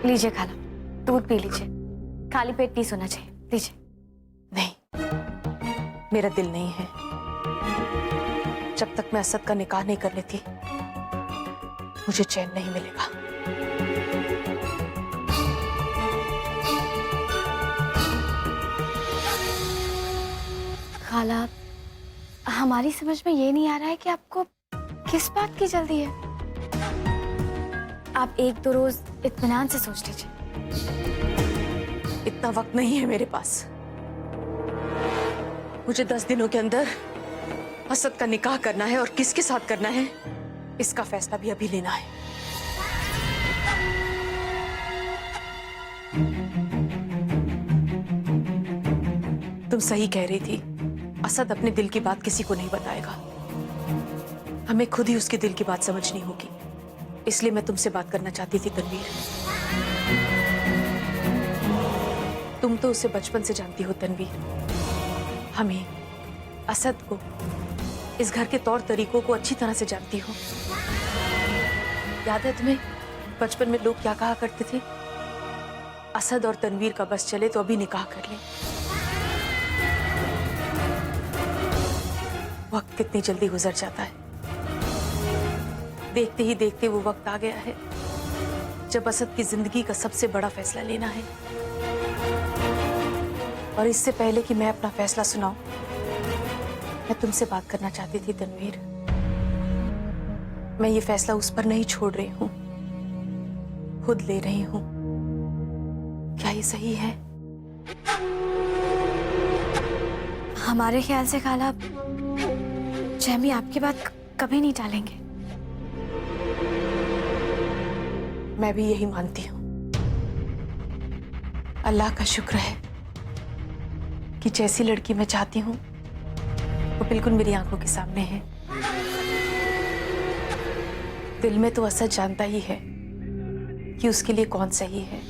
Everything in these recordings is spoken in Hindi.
लीजिए खाला, दूध पी लीजिए। खाली पेट नहीं सोना चाहिए, लीजिए। नहीं, मेरा दिल नहीं है। जब तक मैं असद का निकाह नहीं कर लेती मुझे चैन नहीं मिलेगा। खाला, हमारी समझ में ये नहीं आ रहा है कि आपको किस बात की जल्दी है। आप एक दो रोज इत्मीनान से सोच लीजिए। इतना वक्त नहीं है मेरे पास। मुझे 10 दिनों के अंदर असद का निकाह करना है और किसके साथ करना है इसका फैसला भी अभी लेना है। तुम सही कह रही थी, असद अपने दिल की बात किसी को नहीं बताएगा। हमें खुद ही उसके दिल की बात समझनी होगी। इसलिए मैं तुमसे बात करना चाहती थी तनवीर। तुम तो उसे बचपन से जानती हो तनवीर। हमें, असद को, इस घर के तौर तरीकों को अच्छी तरह से जानती हो। याद है तुम्हें बचपन में लोग क्या कहा करते थे? असद और तनवीर का बस चले तो अभी निकाह कर ले। वक्त कितनी जल्दी गुजर जाता है। देखते ही देखते वो वक्त आ गया है जब असद की जिंदगी का सबसे बड़ा फैसला लेना है। और इससे पहले कि मैं अपना फैसला सुनाऊं, मैं तुमसे बात करना चाहती थी तनवीर। मैं ये फैसला उस पर नहीं छोड़ रही हूं, खुद ले रही हूं। क्या ये सही है? हमारे ख्याल से खाला, जैमी आपकी बात कभी नहीं टालेंगे। मैं भी यही मानती हूँ। अल्लाह का शुक्र है कि जैसी लड़की मैं चाहती हूँ वो बिल्कुल मेरी आंखों के सामने है। दिल में तो असद जानता ही है कि उसके लिए कौन सही है,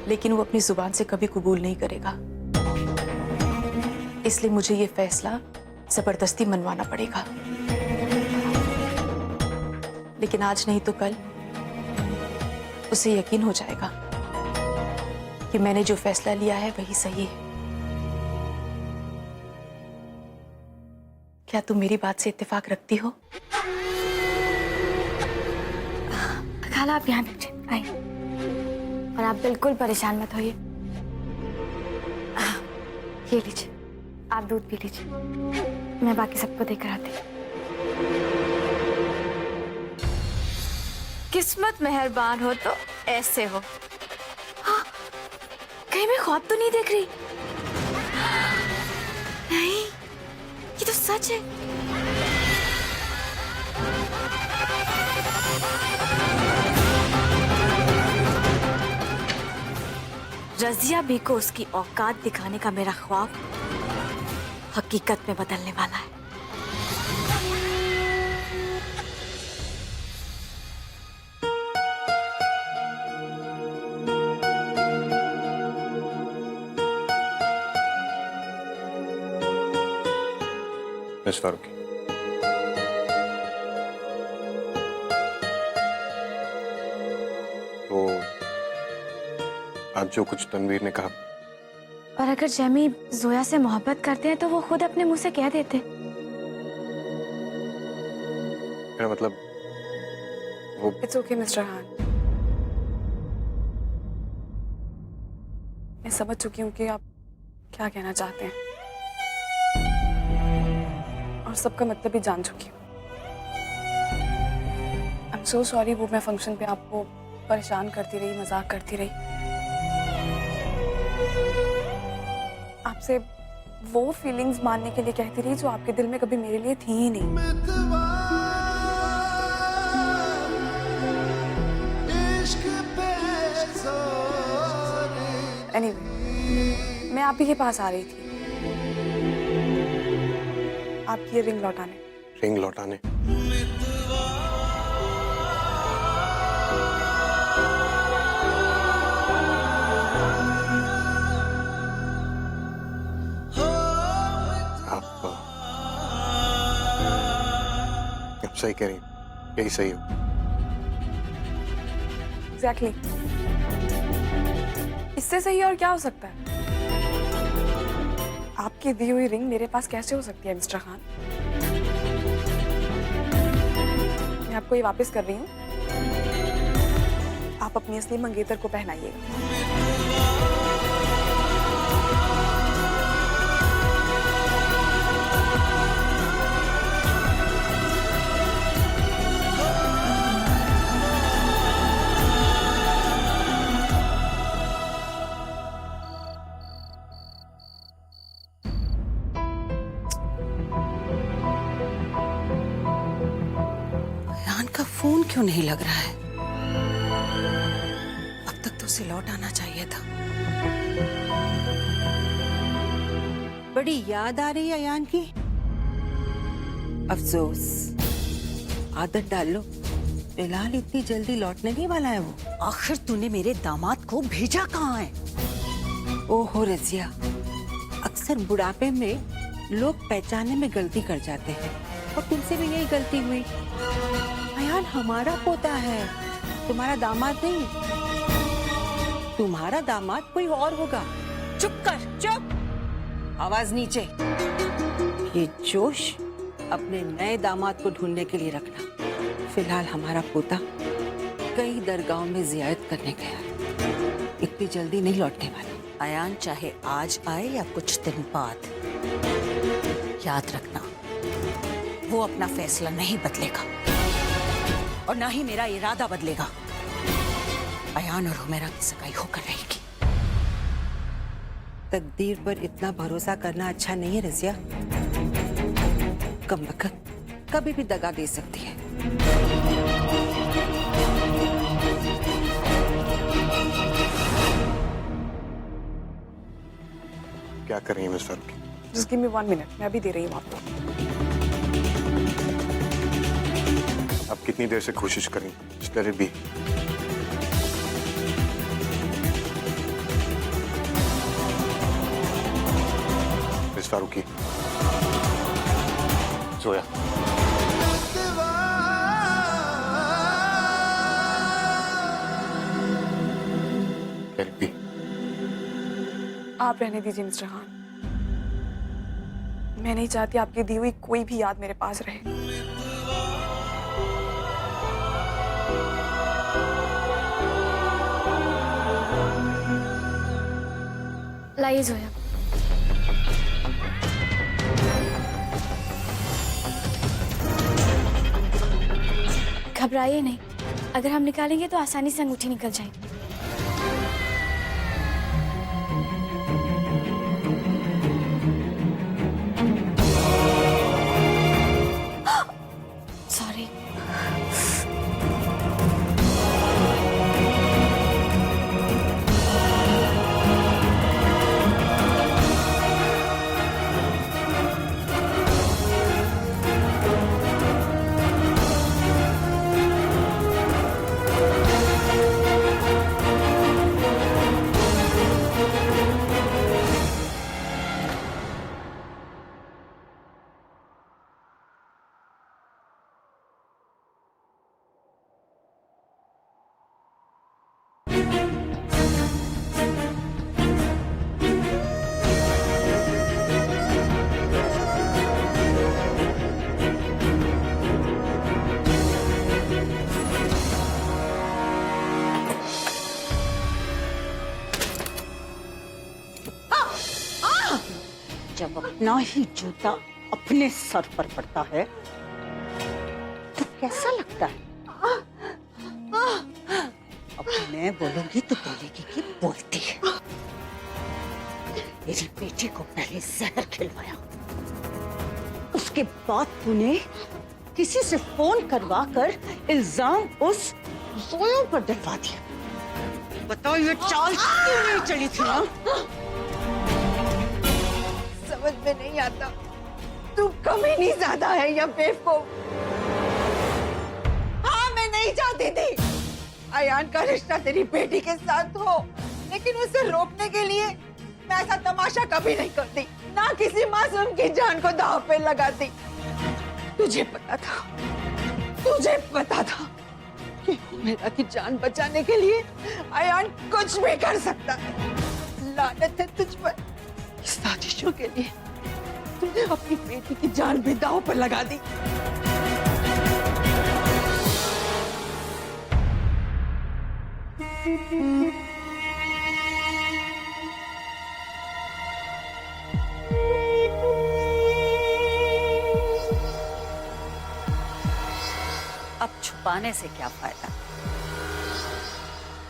लेकिन वो अपनी जुबान से कभी कबूल नहीं करेगा। इसलिए मुझे ये फैसला जबरदस्ती मनवाना पड़ेगा। लेकिन आज नहीं तो कल उसे यकीन हो जाएगा कि मैंने जो फैसला लिया है वही सही है। क्या तुम मेरी बात से इत्तेफाक रखती हो? खाला, आप यहाँ बैठिए, आइए। और आप बिल्कुल परेशान मत होइए। ये लीजिए, आप दूध पी लीजिए। मैं बाकी सबको देकर आती हूँ। किस्मत मेहरबान हो तो ऐसे हो। हाँ, कहीं मैं ख्वाब तो नहीं देख रही? नहीं, ये तो सच है। रजिया बी को उसकी औकात दिखाने का मेरा ख्वाब हकीकत में बदलने वाला है। मिस फारूकी, तो आज जो कुछ तनवीर ने कहा, और अगर जैमी जोया से मोहब्बत करते हैं तो वो खुद अपने मुंह से कह देते। मेरा मतलब वो इट्स ओके मिस्टर खान, मैं समझ चुकी हूँ कि आप क्या कहना चाहते हैं और सबका मतलब भी जान चुकी हूँ। आई एम सो सॉरी, वो मैं फंक्शन पे आपको परेशान करती रही, मजाक करती रही। आपसे वो फीलिंग्स मानने के लिए कहती रही जो आपके दिल में कभी मेरे लिए थी ही नहीं। Anyway, मैं आप ही के पास आ रही थी आपकी ये रिंग लौटाने। रिंग लौटाने? सही कह रही हैं, यही सही हो। एग्जैक्टली। इससे सही और क्या हो सकता है? आपकी दी हुई रिंग मेरे पास कैसे हो सकती है मिस्टर खान? मैं आपको ये वापस कर रही हूँ। आप अपनी असली मंगेतर को पहनाइएगा। अयान का फोन क्यों नहीं लग रहा है? अब तक तो उसे लौट आना चाहिए था। बड़ी याद आ रही है अयान की। अफसोस, आदत डाल लो, फिलहाल इतनी जल्दी लौटने नहीं वाला है वो। आखिर तूने मेरे दामाद को भेजा कहाँ है? ओहो रजिया, अक्सर बुढ़ापे में लोग पहचानने में गलती कर जाते हैं और तुमसे भी यही गलती हुई। अयान हमारा पोता है, तुम्हारा दामाद नहीं। तुम्हारा दामाद कोई और होगा। चुप कर, चुप, आवाज नीचे। ये जोश अपने नए दामाद को ढूंढने के लिए रखना। फिलहाल हमारा पोता कई दरगाहों में जियारत करने गया है, इतनी जल्दी नहीं लौटने वाला। अयान चाहे आज आए या कुछ दिन बाद, याद रखना वो अपना फैसला नहीं बदलेगा और ना ही मेरा इरादा बदलेगा। अयान और हुमैरा की सगाई होकर रहेगी। तकदीर पर इतना भरोसा करना अच्छा नहीं है रजिया। कमबख्त कभी भी दगा दे सकती है। क्या कर रही है miss Farooqui? Just give me 1 minute, मैं अभी दे रही हूँ आपको। आप कितनी देर से कोशिश करें? Just let it be. Miss Farooqui, सोया। Let it be. आप रहने दीजिए मिस्टर खान। मैं नहीं चाहती आपकी दी हुई कोई भी याद मेरे पास रहे। लाइए जोया। घबराइए नहीं, अगर हम निकालेंगे तो आसानी से अंगूठी निकल जाएगी। सॉरी। जब अपना ही जूता अपने सर पर पड़ता है तो कैसा लगता है? अब मैं बोलूंगी तो बोलेगी कि बोलती है। मेरी बेटी को पहले जहर खिलवाया, उसके बाद तूने किसी से फोन करवा कर इल्जाम उस जोया पर डलवा दिया। बताओ ये चाल क्यों नहीं चली थी ना? समझ में नहीं आता, तू कमी नहीं ज्यादा है या बेवकूफ? हाँ, मैं नहीं चाहती थी अयान का रिश्ता तेरी बेटी के साथ हो, लेकिन उसे रोकने के लिए मैं ऐसा तमाशा कभी नहीं करती, ना किसी मासूम की जान को दांव पे लगाती। तुझे पता था तुझे पता था कि मेरा की जान बचाने के लिए अयान कुछ भी कर सकता है। लानत है तुझ पर। इस साजिशों के लिए तूने अपनी बेटी की जान भी दांव पर लगा दी। अब छुपाने से क्या फायदा?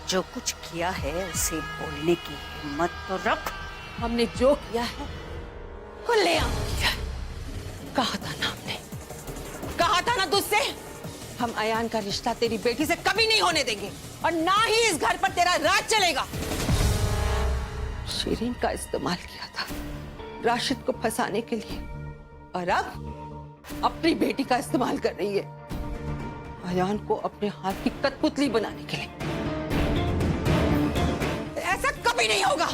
जो कुछ किया है उसे बोलने की हिम्मत तो रख। हमने जो किया है खुलेआम किया है। कहा था ना हमने, कहा था ना तुझसे, हम अयान का रिश्ता तेरी बेटी से कभी नहीं होने देंगे और ना ही इस घर पर तेरा राज चलेगा। शिरीन का इस्तेमाल किया था राशिद को फंसाने के लिए और अब अपनी बेटी का इस्तेमाल कर रही है अयान को अपने हाथ की कठपुतली बनाने के लिए। ऐसा कभी नहीं होगा।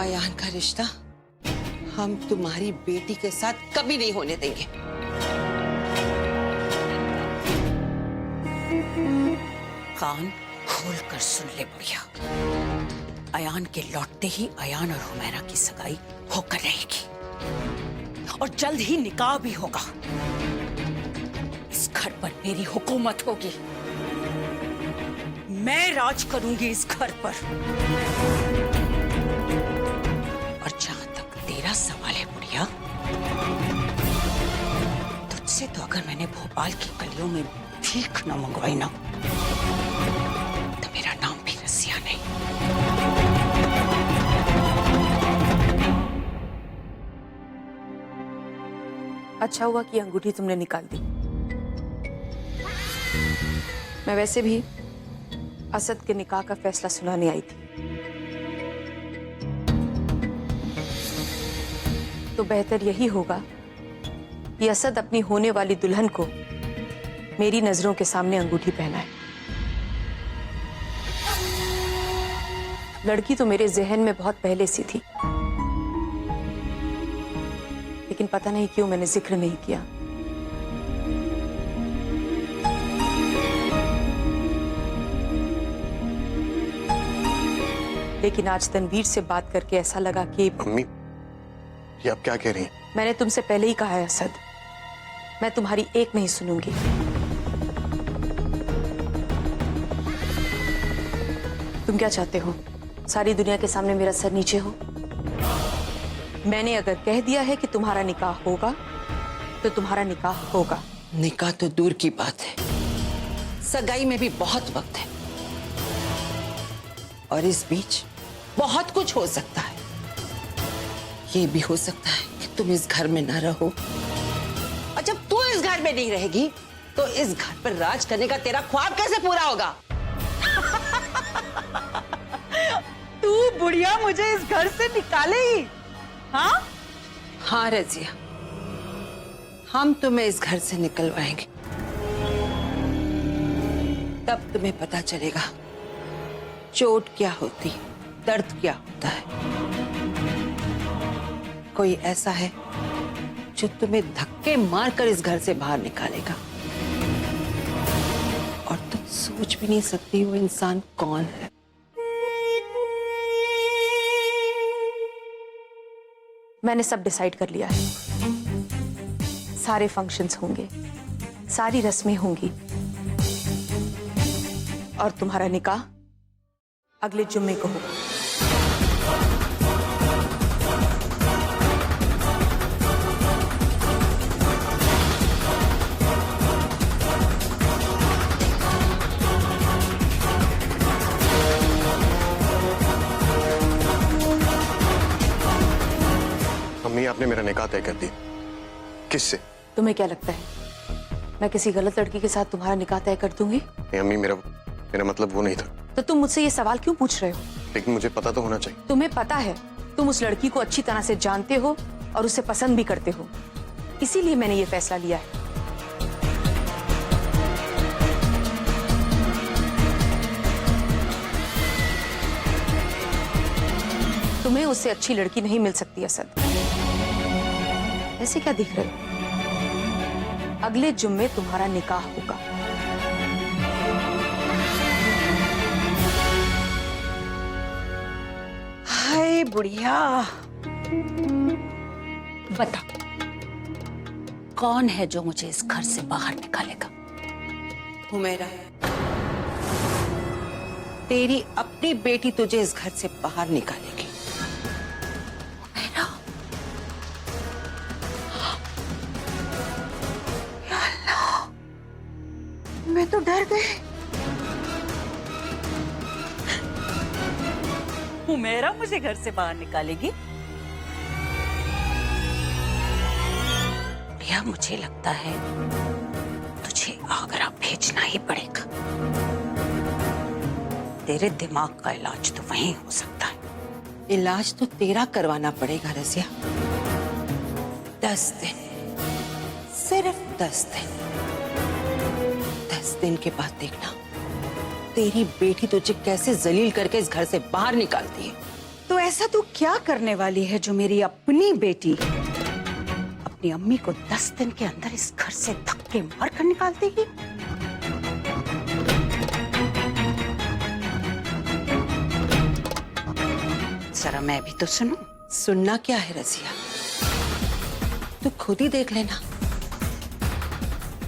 अयान का रिश्ता हम तुम्हारी बेटी के साथ कभी नहीं होने देंगे। कान खोल कर सुन ले बुढ़िया। अयान के लौटते ही अयान और हुमैरा की सगाई होकर रहेगी और जल्द ही निकाह भी होगा। इस घर पर मेरी हुकूमत होगी। मैं राज करूंगी इस घर पर। और जहां तक तेरा सवाल है बुढ़िया, तुझसे तो अगर मैंने भोपाल की गलियों में भीख न मंगवाई ना, तो मेरा नाम भी रसिया नहीं। अच्छा हुआ कि अंगूठी तुमने निकाल दी। मैं वैसे भी असद के निकाह का फैसला सुनाने आई थी, तो बेहतर यही होगा कि असद अपनी होने वाली दुल्हन को मेरी नजरों के सामने अंगूठी पहनाए। लड़की तो मेरे जहन में बहुत पहले से थी, लेकिन पता नहीं क्यों मैंने जिक्र नहीं किया। लेकिन आज तनवीर से बात करके ऐसा लगा कि मम्मी, ये आप क्या कह रही हैं? मैंने तुमसे पहले ही कहा है असद, मैं तुम्हारी एक नहीं सुनूंगी। तुम क्या चाहते हो? सारी दुनिया के सामने मेरा सर नीचे हो? मैंने अगर कह दिया है कि तुम्हारा निकाह होगा तो तुम्हारा निकाह होगा। निकाह तो दूर की बात है, सगाई में भी बहुत वक्त है और इस बीच बहुत कुछ हो सकता है। ये भी हो सकता है कि तुम इस घर में ना रहो, और जब तू इस घर में नहीं रहेगी तो इस घर पर राज करने का तेरा ख्वाब कैसे पूरा होगा? तू बुढ़िया मुझे इस घर से निकाले ही? हाँ? हाँ रजिया, हम तुम्हें इस घर से निकलवाएंगे। तब तुम्हें पता चलेगा चोट क्या होती, दर्द क्या होता है। कोई ऐसा है जो तुम्हें धक्के मारकर इस घर से बाहर निकालेगा, और तुम सोच भी नहीं सकती वो इंसान कौन है। मैंने सब डिसाइड कर लिया है। सारे फंक्शंस होंगे, सारी रस्में होंगी, और तुम्हारा निकाह अगले जुम्मे को होगा। मम्मी, आपने मेरा निकाह तय कर दिया। किससे? तुम्हें क्या लगता है मैं किसी गलत लड़की के साथ तुम्हारा निकाह तय कर दूंगी? नहीं अम्मी, मेरा मतलब वो नहीं था। तो तुम मुझसे ये सवाल क्यों पूछ रहे हो? लेकिन मुझे पता तो होना चाहिए। तुम्हें पता है, तुम उस लड़की को अच्छी तरह से जानते हो और उसे पसंद भी करते हो, इसीलिए मैंने ये फैसला लिया है। तुम्हें उससे अच्छी लड़की नहीं मिल सकती असद। ऐसे क्या दिख रहे हो? अगले जुम्मे तुम्हारा निकाह होगा। हाय बुढ़िया, बता कौन है जो मुझे इस घर से बाहर निकालेगा? हुमैरा, तेरी अपनी बेटी तुझे इस घर से बाहर निकालेगी। हुमैरा, या अल्लाह, मैं तो डर गई। हुमैरा मुझे घर से बाहर निकालेगी? भैया, मुझे लगता है तुझे आगरा भेजना ही पड़ेगा। तेरे दिमाग का इलाज तो वहीं हो सकता है। इलाज तो तेरा करवाना पड़ेगा रजिया। 10 दिन, सिर्फ 10 दिन। 10 दिन के बाद देखना तेरी बेटी तुझे कैसे जलील करके इस घर से बाहर निकालती है। तो ऐसा तू क्या करने वाली है जो मेरी अपनी बेटी अपनी अम्मी को 10 दिन के अंदर इस घर से धक्के मार कर निकाल देगी? जरा मैं भी तो सुनूं। सुनना क्या है रजिया, तू खुद ही देख लेना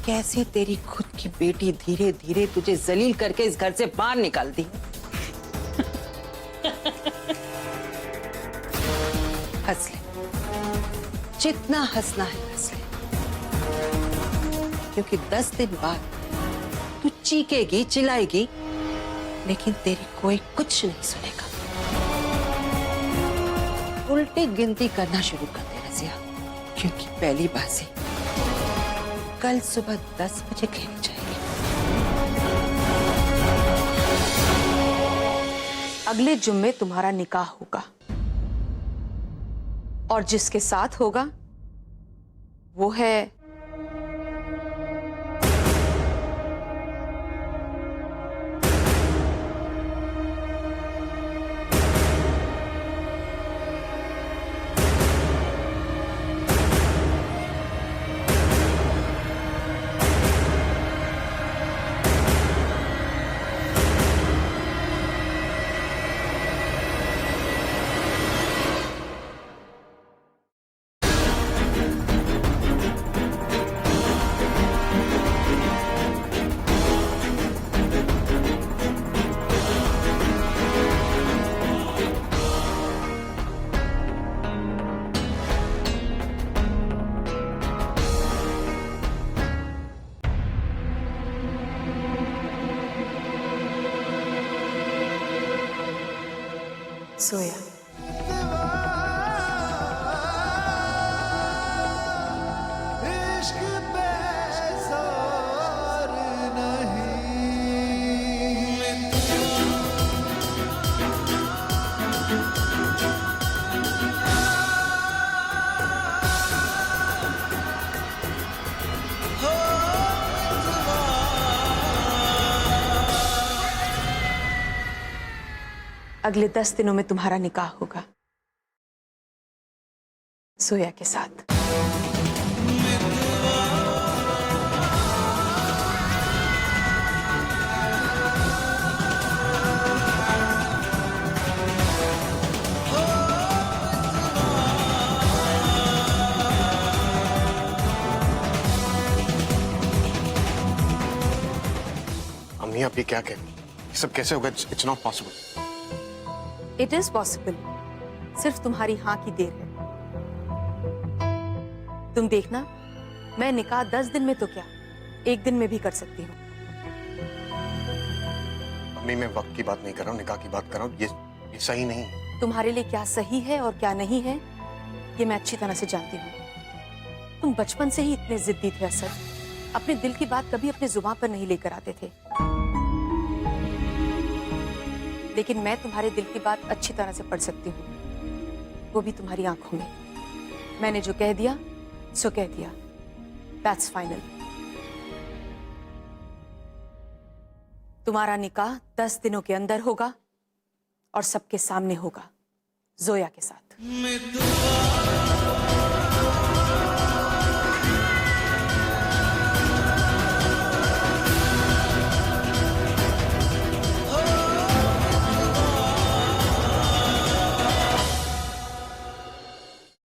कैसे तेरी खुद की बेटी धीरे धीरे तुझे जलील करके इस घर से बाहर निकालती। हंस ले, जितना हंसना है हंस ले, क्योंकि 10 दिन बाद तू चीखेगी चिल्लाएगी लेकिन तेरी कोई कुछ नहीं सुनेगा। उल्टी गिनती करना शुरू कर दे रजिया, क्योंकि पहली बाजी कल सुबह 10 बजे खेली जाएगी। अगले जुम्मे तुम्हारा निकाह होगा और जिसके साथ होगा वो है सोया। अगले 10 दिनों में तुम्हारा निकाह होगा सोया के साथ। अम्मी आप ये क्या कह रही हैं? ये सब कैसे होगा? It's not possible. It is possible, सिर्फ तुम्हारी हाँ की देर है। तुम देखना, मैं निकाह 10 दिन में तो क्या 1 दिन में भी कर सकती हूँ। अम्मी मैं वक्त की बात नहीं कर रहा हूँ, निकाह की बात कर रहा हूँ। ये सही नहीं है। तुम्हारे लिए क्या सही है और क्या नहीं है ये मैं अच्छी तरह से जानती हूँ। तुम बचपन से ही इतने जिद्दी थे असद, अपने दिल की बात कभी अपने जुबान पर नहीं लेकर आते थे। लेकिन मैं तुम्हारे दिल की बात अच्छी तरह से पढ़ सकती हूँ, वो भी तुम्हारी आंखों में। मैंने जो कह दिया सो कह दिया, दैट्स फाइनल। तुम्हारा निकाह 10 दिनों के अंदर होगा और सबके सामने होगा, जोया के साथ।